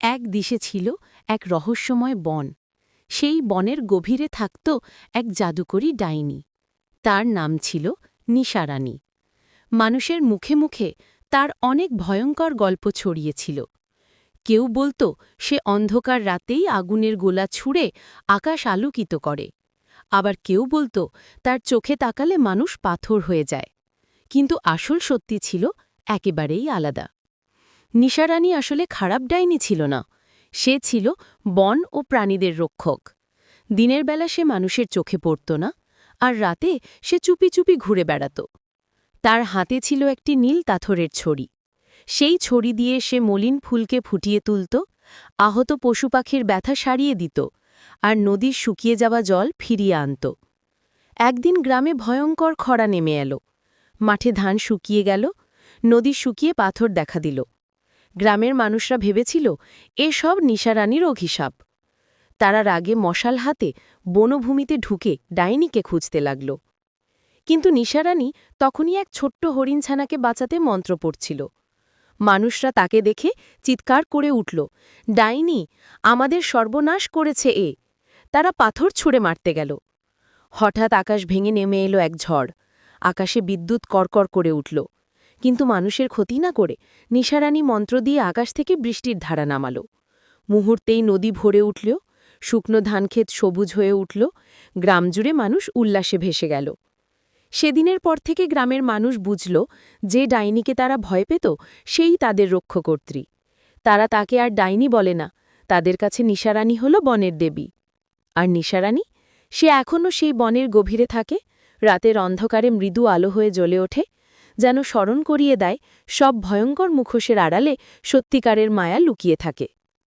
এক দিশে ছিল এক রহস্যময় বন। সেই বনের গভীরে থাকত এক জাদুকরী ডাইনি। তার নাম ছিল নিশারানী। মানুষের মুখে মুখে তার অনেক ভয়ঙ্কর গল্প ছড়িয়েছিল। কেউ বলত সে অন্ধকার রাতেই আগুনের গোলা ছুঁড়ে আকাশ আলোকিত করে। আবার কেউ বলত তার চোখে তাকালে মানুষ পাথর হয়ে যায়। কিন্তু আসল সত্যি ছিল একেবারেই আলাদা। নিশারানী আসলে খারাপ ডাইনি ছিল না। সে ছিল বন ও প্রাণীদের রক্ষক। দিনের বেলা সে মানুষের চোখে পড়ত না, আর রাতে সে চুপি চুপি ঘুরে বেড়াত। তার হাতে ছিল একটি নীল পাথরের ছড়ি। সেই ছড়ি দিয়ে সে মলিন ফুলকে ফুটিয়ে তুলত, আহত পশু পাখির ব্যথা সারিয়ে দিত, আর নদীর শুকিয়ে যাওয়া জল ফিরিয়ে আনত। একদিন গ্রামে ভয়ঙ্কর খরা নেমে এলো। মাঠে ধান শুকিয়ে গেল, নদী শুকিয়ে পাথর দেখা দিল। গ্রামের মানুষরা ভেবেছিল এসব নিশারানীর অভিশাপ। তারা রাগে মশাল হাতে বনভূমিতে ঢুকে ডাইনিকে খুঁজতে লাগল। কিন্তু নিশারানী তখনই এক ছোট্ট হরিণছানাকে বাঁচাতে মন্ত্র পড়ছিল। মানুষরা তাকে দেখে চিৎকার করে উঠল, ডাইনি, আমাদের সর্বনাশ করেছে এ। তারা পাথর ছুঁড়ে মারতে গেল। হঠাৎ আকাশ ভেঙে নেমে এলো এক ঝড়। আকাশে বিদ্যুৎ কড়কড় করে উঠল। কিন্তু মানুষের ক্ষতি না করে নিশারানী মন্ত্র দিয়ে আকাশ থেকে বৃষ্টির ধারা নামাল। মুহূর্তেই নদী ভরে উঠল, শুকনো ধানক্ষেত সবুজ হয়ে উঠল, গ্রাম জুড়ে মানুষ উল্লাসে ভেসে গেল। সেদিনের পর থেকে গ্রামের মানুষ বুঝল, যে ডাইনিকে তারা ভয় পেত সেই তাদের রক্ষকর্ত্রী। তারা তাকে আর ডাইনি বলে না, তাদের কাছে নিশারানী হল বনের দেবী। আর নিশারানী, সে এখনও সেই বনের গভীরে থাকে, রাতের অন্ধকারে মৃদু আলো হয়ে জ্বলে ওঠে, যেন স্মরণ করিয়ে দেয় সব ভয়ঙ্কর মুখোশের আড়ালে সত্যিকারের মায়া লুকিয়ে থাকে।